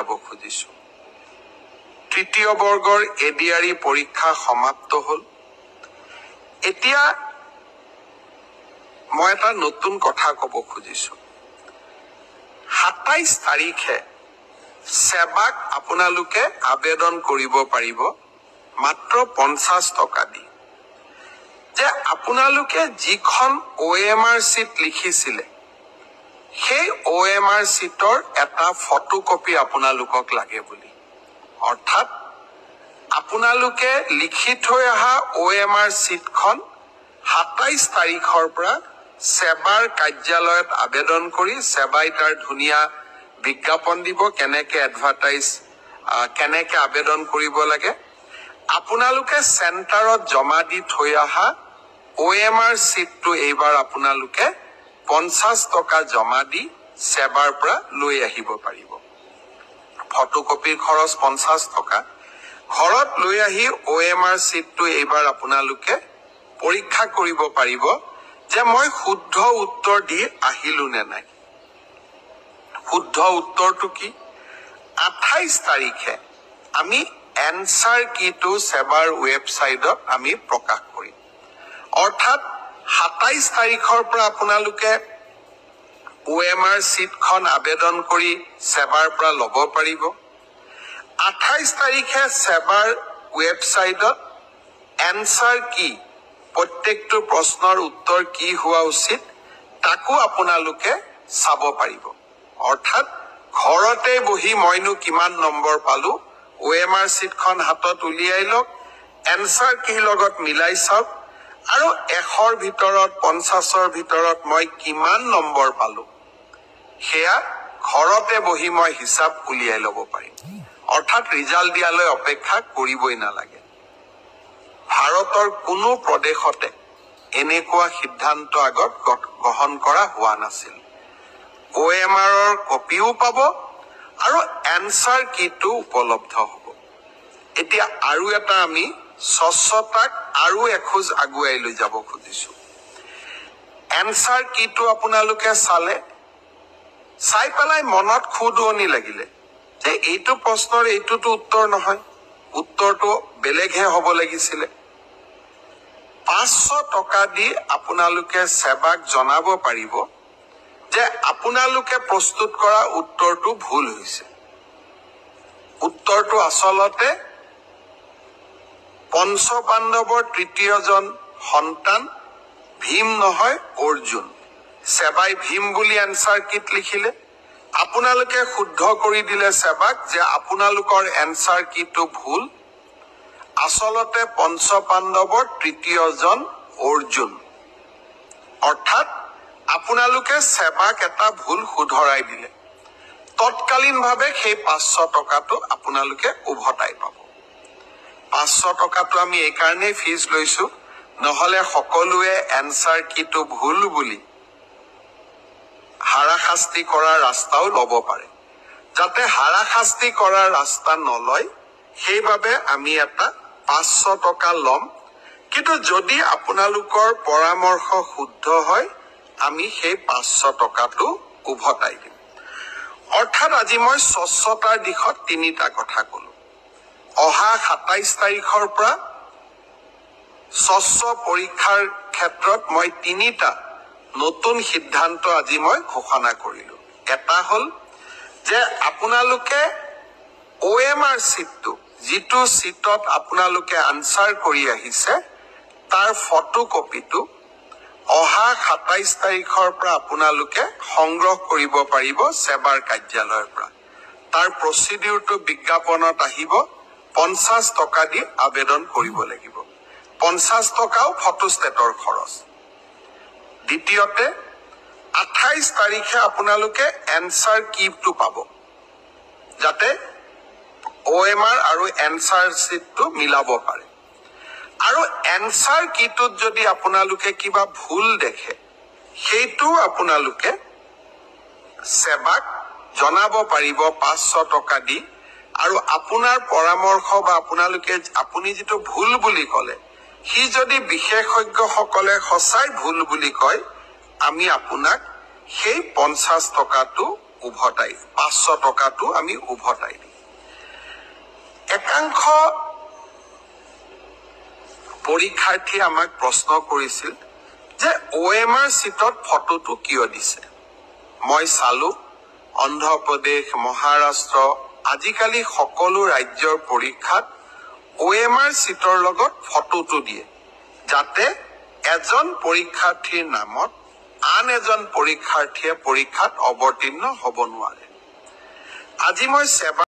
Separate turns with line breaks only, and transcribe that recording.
যাব খুজিছো তৃতীয় বৰ্গৰ এডিআৰই পৰীক্ষা সমাপ্ত হল এতিয়া মই এটা নতুন কথা কব খুজিছো 27 তাৰিখে সেৱাক আপোনালোকে আবেদন কৰিব পাৰিব মাত্ৰ 50 টকা দি যে আপোনালোকে যিখন OMR শীট লিখিছিলে সেই OMR শীটৰ এটা ফটোকপি আপোনালোকক লাগে বুলি অৰ্থাৎ আপোনালোকে লিখি থৈ অহা OMR শীটখন 27 তাৰিখৰ পৰা সেৱাৰ কাৰ্যালয়ত আবেদন কৰি সেৱাই তাৰ ধুনীয়া বিজ্ঞাপন দিব কেনেকে এডভাৰটাইজ কেনেকে আবেদন কৰিব লাগে আপোনালোকে চেণ্টাৰত জমা দি থৈ অহা OMR শীটটো এইবাৰ আপোনালোকে 50 টকা জমা দি সেৱাৰ পৰা লৈ আহিব পাৰিব ফটোকপিৰ খৰচ 50 টকা ঘৰত লৈ আহি OMR শীটটো এইবাৰ আপোনালোকে পৰীক্ষা কৰিব পাৰিব যে মই শুদ্ধ উত্তৰ দি আহিলো নে নাই শুদ্ধ উত্তৰটো কি 28 তাৰিখে আমি এনসাৰ কিটো সেৱাৰ ৱেবসাইটত আমি প্ৰকাশ কৰিম অৰ্থাৎ 27 তাৰিখৰ পৰা আপোনালোকে OMR শীটখন আবেদন কৰি সেৱাৰ পৰা ল'ব পাৰিব 28 তাৰিখে সেৱাৰ ৱেবসাইটত এনসাৰ কি প্ৰত্যেকটো প্ৰশ্নৰ উত্তৰ কি হোৱা উচিত তাকো আপোনালোকে চাব পাৰিব অৰ্থাৎ ঘৰতে বহি মইনো কিমান নম্বৰ পালো OMR শীটখন হাতত উলিয়াই লওক এনসাৰ কি লগত মিলাই চাওক আৰু 100ৰ ভিতৰত 50ৰ ভিতৰত মই কিমান নম্বৰ পালো হেয়া ঘৰতে বহি মই হিসাব উলিয়াই ল'ব পাৰিম অৰ্থাৎ ৰিজাল্ট দিয়ালৈ অপেক্ষা কৰিবই নালাগে ভাৰতৰ কোনো প্ৰদেশতে এনেকুৱা সিদ্ধান্ত আগত গ্ৰহণ কৰা হোৱা নাছিল OMRৰ কপিও পাব আৰু এনসাৰ কিটো উপলব্ধ হ'ব এতিয়া আৰু এটা আমি স্বচ্ছতাক আৰু এখোজ আগুৱাই লৈ যাব খুজিছো এনসাৰ কিটো আপোনালোকে চালে চাই পেলাই মনত খুদুৱনি লাগিলে যে এইটো প্ৰশ্নৰ এইটোতো উত্তৰ নহয় উত্তৰটো বেলেগহে হ'ব লাগিছিলে 500 টকা দি আপোনালোকে সেৱাক জনাব পাৰিব যে আপোনালোকে প্ৰস্তুত কৰা উত্তৰটো ভুল হৈছে উত্তৰটো আসলতে পঞ্চপাণ্ডৱৰ তৃতীয়জন সন্তান ভীম নহয় অৰ্জুন সেৱাই ভীম বুলি এনসাৰ কিট লিখিলে আপোনালোকে শুদ্ধ কৰি দিলে সেৱাক যে আপোনালোকৰ এনসাৰ কিটো ভুল আসলতে পঞ্চপাণ্ডৱৰ তৃতীয়জন অৰ্জুন অৰ্থাৎ আপোনালোকে সেৱাক এটা ভুল শুধৰাই দিলে তৎকালীনভাৱে সেই 500 টকাটো আপোনালোকে উভতাই পাব 500 টকাটো আমি এই কাৰণে ফিজ লৈছো নহলে সকলোৱে এনসাৰ কিটো ভুল বুলি হাৰাশাস্তি কৰা ৰাস্তাও ল'ব পাৰে যাতে হাৰাশাস্তি কৰা ৰাস্তা নলয় সেইভাবে আমি এটা 500 টকা লম কিন্তু যদি আপোনালোকৰ পৰামৰ্শ শুদ্ধ হয় আমি সেই 500 টকাটো উভতাই দিম অৰ্থাৎ আজি মই স্বচ্ছতাৰ দিশত তিনিটা কথা কলো অহা 27 তাৰিখৰ পৰা স্বচ্ছ পৰীক্ষাৰ ক্ষেত্ৰত মই তিনিটা নতুন সিদ্ধান্ত আজি মই ঘোষণা কৰিলো এটা হল যে আপোনালোকে OMR শীটটো যিটো শীটত আপোনালোকে আনসাৰ কৰি আহিছে তাৰ ফটোকপিটো অহা 27 তাৰিখৰ পৰা আপোনালোকে সংগ্ৰহ কৰিব পাৰিব সেৱাৰ কাৰ্যালয়ৰ পৰা তাৰ প্ৰচিডিউৰটো বিজ্ঞাপনত আহিব 50 টকা দি আবেদন কৰিব লাগিব 50 টকাও ফটোষ্টেটৰ খৰচ দ্বিতীয়তে 28 তাৰিখে আপোনালোকে এনসাৰ কিটো পাব যাতে OMR আৰু এনসাৰ শীটটো মিলাব পাৰে আৰু এনসাৰ কিটোত যদি আপোনালোকে কিবা ভুল দেখে সেইটো আপোনালোকে সেৱাক জনাব পাৰিব 500 টকা দি আৰু আপোনাৰ পৰামৰ্শ বা আপুনি যেটো ভুল বুলি কলে হি যদি বিশেষজ্ঞসকলে সঁচাই ভুল বুলি কয় আমি আপোনাক সেই 50 টকাটো উভতাই 500 টকাটো আমি উভতাই দিম। একাংশ পৰীক্ষাৰ্থীয়ে আমাক প্ৰশ্ন কৰিছিল যে OMR চিটত ফটোটো কিয় দিছে। মই চালো অন্ধ্ৰপ্ৰদেশ, মহাৰাষ্ট্ৰ, আজিকালি সকলো ৰাজ্যৰ পৰীক্ষাত OMR চিটৰ লগত ফটোটো দিয়ে, যাতে এজন পৰীক্ষাৰ্থীৰ নামত আন এজন পৰীক্ষাৰ্থীয়ে পৰীক্ষাত অৱতীৰ্ণ হ'ব নোৱাৰে। আজি মই